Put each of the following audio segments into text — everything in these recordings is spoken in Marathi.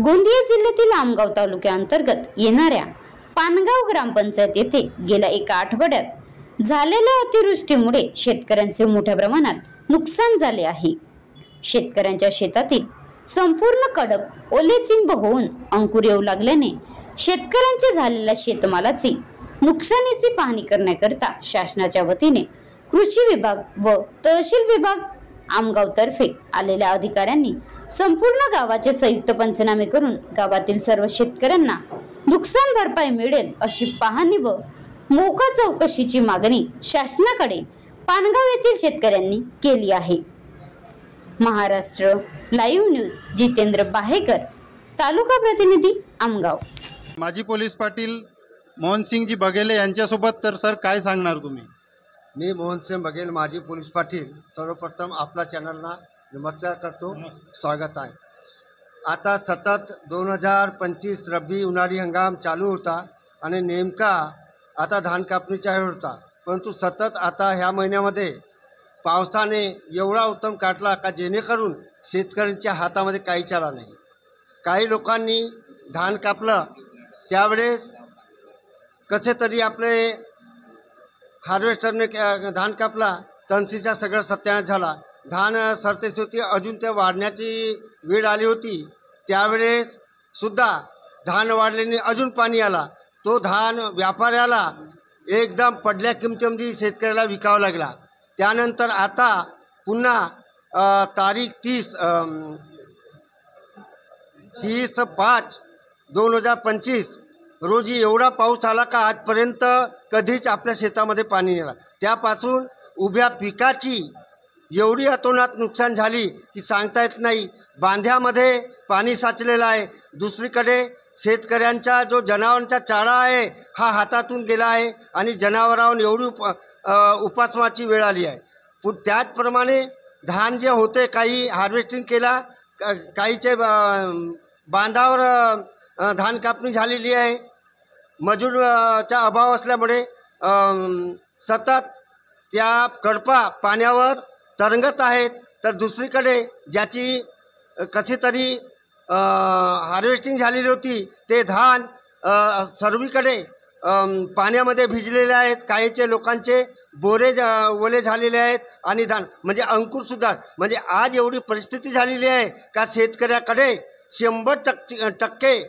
गोंदिया जिल्ह्यातील आमगाव तालुक्याअंतर्गत येणाऱ्या पानगाव ग्रामपंचायत येथे गेल्या एका आठवड्यात झालेल्या अतिवृष्टीमुळे शेतकऱ्यांचे मोठ्या प्रमाणात नुकसान झाले आहे। शेतकऱ्यांच्या शेतातील संपूर्ण कडप ओलेचिंब होऊन अंकुर येऊ लागल्याने शेतकऱ्यांचे झालेल्या शेतमालाची नुकसानीची पाहणी करण्याकरता शासनाच्या वतीने कृषी विभाग व तहसील विभाग आमगाव तर्फे आलेल्या अधिकाऱ्यांनी संपूर्ण गावाचे संयुक्त पंचनामे करून गावातील सर्व शेतकऱ्यांना नुकसान भरपाई मिळेल अशी पाहणी व मोका चौकशीची मागणी शासनाकडे पानगाव येथील शेतकऱ्यांनी केली आहे। महाराष्ट्र लाईव्ह न्यूज जितेंद्र बाहेकर, तालुका प्रतिनिधी आमगाव। माजी पोलीस पाटील मोहनसिंगजी बघेले यांच्यासोबत तर सर काय सांगणार तुम्ही? मी मोहनसिंग बघेल, माजी पोलीस पाटील। सर्वप्रथम आपला चॅनलला नमस्कार करतो, स्वागत आहे। आता सतत 2025 रब्बी उन्हाळी हंगाम चालू होता आणि नेमका आता धान कापणीचा वेळ होता, परंतु सतत आता ह्या महिन्यामध्ये पावसाने एवढा उत्तम काढला का जेणेकरून शेतकऱ्यांच्या हातामध्ये काही चाला नाही। काही लोकांनी धान कापलं त्यावेळेस कसे तरी आपले हार्वेस्टरने धान कापला, तणसीचा सगळं सत्यानाश झाला। धान सरतेच होती, अजून ते वाढण्याची वेळ आली होती, त्यावेळेस सुद्धा धान वाढल्याने अजून पाणी आला, तो धान व्यापाऱ्याला एकदम पडल्या किमतीमध्ये शेतकऱ्याला विकावा लागला। त्यानंतर आता पुन्हा तारीख 30/5/2025 रोजी एवढा पाऊस आला का आजपर्यंत कधीच आपल्या शेतामध्ये पाणी नाही आला। त्यापासून उभ्या पिकाची एवढी अतोनात नुकसान झाली की सांगता येत नाही। बांध्यामध्ये पाणी साचलेलं आहे, दुसरीकडे शेतकऱ्यांचा जो जनावरांचा चारा आहे हा हातातून गेला आहे आणि जनावरांवर एवढी उपासमारची वेळ आली आहे। त्याचप्रमाणे धान जे होते काही हार्वेस्टिंग केला, काहीचे बांधावर धान कापणी झालेली आहे। मजूरचा अभाव असल्यामुळे सतत त्या कडपा पाण्यावर तरंगत आहेत, तर दुसरीकडे ज्याची कशी तरी हार्वेस्टिंग झालेली होती ते धान सर्वीकडे पाण्यामध्ये भिजलेले आहेत। काहीचे लोकांचे बोरे ओले झालेले आहेत आणि धान म्हणजे अंकुरसुद्धा, म्हणजे आज एवढी परिस्थिती झालेली आहे का शेतकऱ्याकडे 100%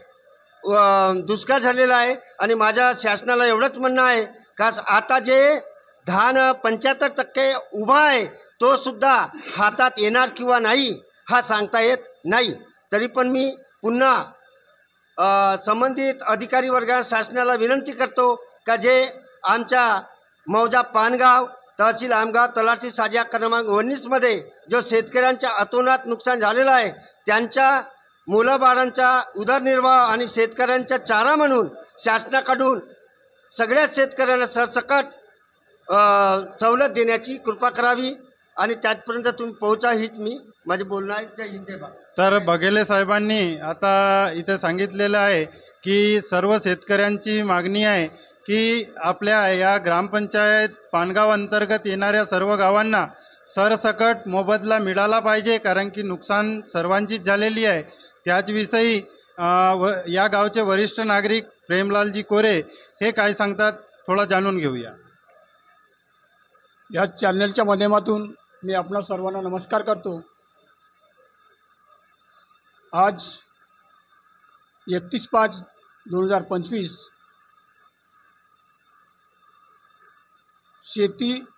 दुष्काळ झालेला आहे। आणि माझ्या शासनाला एवढंच म्हणणं आहे का आता जे धान 75% उभा आहे तो सुद्धा हातात येणार किंवा नाही हा सांगता येत नाही। तरी पण मी पुन्हा संबंधित अधिकारी वर्गाला शासनाला विनंती करतो का जे आमच्या मौजा पानगाव तहसील आमगाव तलाठी साजा क्रमांक 19मध्ये जो शेतकऱ्यांच्या अतोनात नुकसान झालेलं आहे त्यांच्या मुलाबाळांचा उदरनिर्वाह आणि शेतकऱ्यांचा चारा म्हणून शासनाकडून सगळ्याच शेतकऱ्यांना सरसकट सवलत देण्याची कृपा करावी आणि त्याचपर्यंत तुम्ही पोहोचा हीच मी माझे बोलणं आहे। जय हिंद जय भारत। तर बघेले साहेबांनी आता इथे सांगितलेलं आहे की सर्व शेतकऱ्यांची मागणी आहे की आपल्या या ग्रामपंचायत पानगाव अंतर्गत येणाऱ्या सर्व गावांना सरसकट मोबदला मिळाला पाहिजे, कारण की नुकसान सर्वांचीच झालेली आहे। त्याचविषयी या गावचे वरिष्ठ नागरिक प्रेमलालजी कोरे हे काय सांगतात थोडा जाणून घेऊया। या चॅनलच्या माध्यमातून मी आपणा सर्वांना नमस्कार करतो। आज 31/5/2025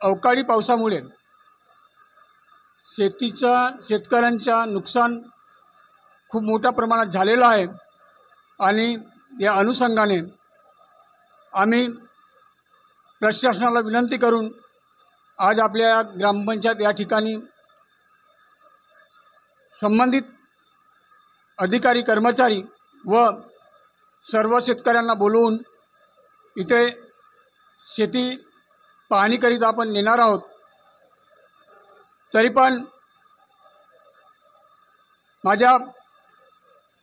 अवकाळी पावसामुळे शेतकऱ्यांचा नुकसान खूप मोठ्या प्रमाणात झालेलं आहे आणि या अनुषंगाने आम्ही प्रशासनाला विनंती करून आज आपल्या ग्रामपंचायत या ठिकाणी संबंधित अधिकारी कर्मचारी व सर्व शेतकऱ्यांना बोलवून इथे शेती पाहणी करीत आपण येणार आहोत। तरी पण माझ्या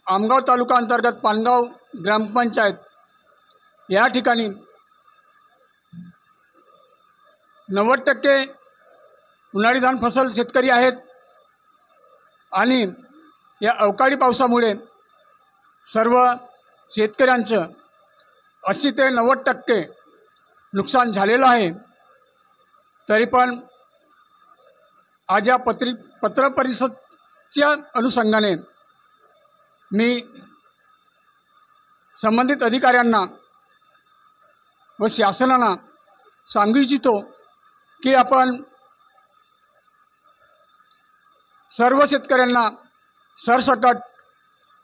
आमगाव तालुका अंतर्गत पानगाव ग्रामपंचायत या ठिकाणी 90% उन्हाळी धान फसल शेतकरी आहेत आणि या अवकाळी पावसामुळे सर्व शेतकऱ्यांचं 80 ते 90% नुकसान झालेलं आहे। तरी पण आज या पत्र परिषदेच्या अनुषंगाने मी संबंधित अधिकाऱ्यांना व शासनाला सांगू इच्छितो की आपण सर्व शेतकऱ्यांना सरसकट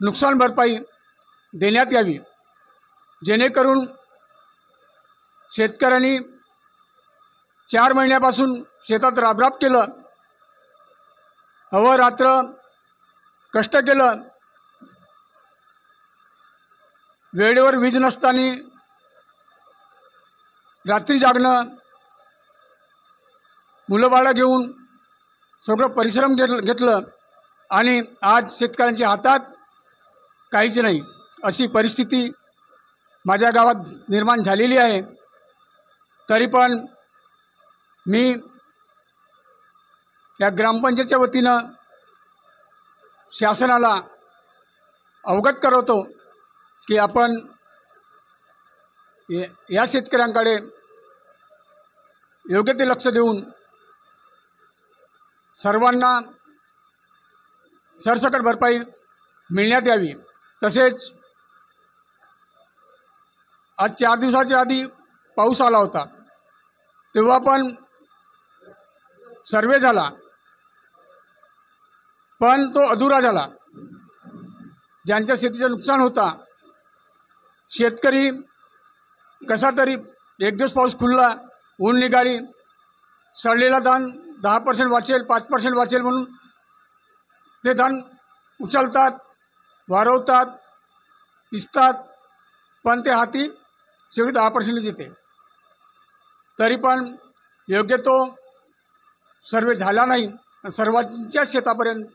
नुकसान भरपाई देण्यात यावी, जेणेकरून शेतकऱ्यांनी 4 महिन्यापासून शेतात राबराब केलं, अहोरात्र कष्ट केलं, वेळेवर वीज नसताना रात्री जागणं, मुलं बाळं घेऊन सगळं परिश्रम घेतलं आणि आज शेतकऱ्यांच्या हातात काहीच नाही, अशी परिस्थिती माझ्या गावात निर्माण झालेली आहे। तरी पण मी या ग्रामपंचायतच्या वतीनं शासनाला अवगत करवतो की आपण या शेतकऱ्यांकडे योग्य ते लक्ष देऊन सर्वांना सरसकट भरपाई मिळण्यात यावी। तसेच आज 4 दिवसाच्या आधी पाऊस आला होता, तेव्हा पण सर्वे झाला, पण तो अधुरा झाला। ज्यांच्या शेतीचं नुकसान होता, शेतकरी कसा तरी एक दिवस पाऊस खुलला, ऊन निघाली, सडलेला धान 10% वाचेल, 5% वाचेल म्हणून ते धान उचलतात, वारवतात, पिसतात, पण ते हाती शेवटी 10% येते। तरी पण योग्य तो सर्वे झाला नाही, सर्वांच्या शेतापर्यंत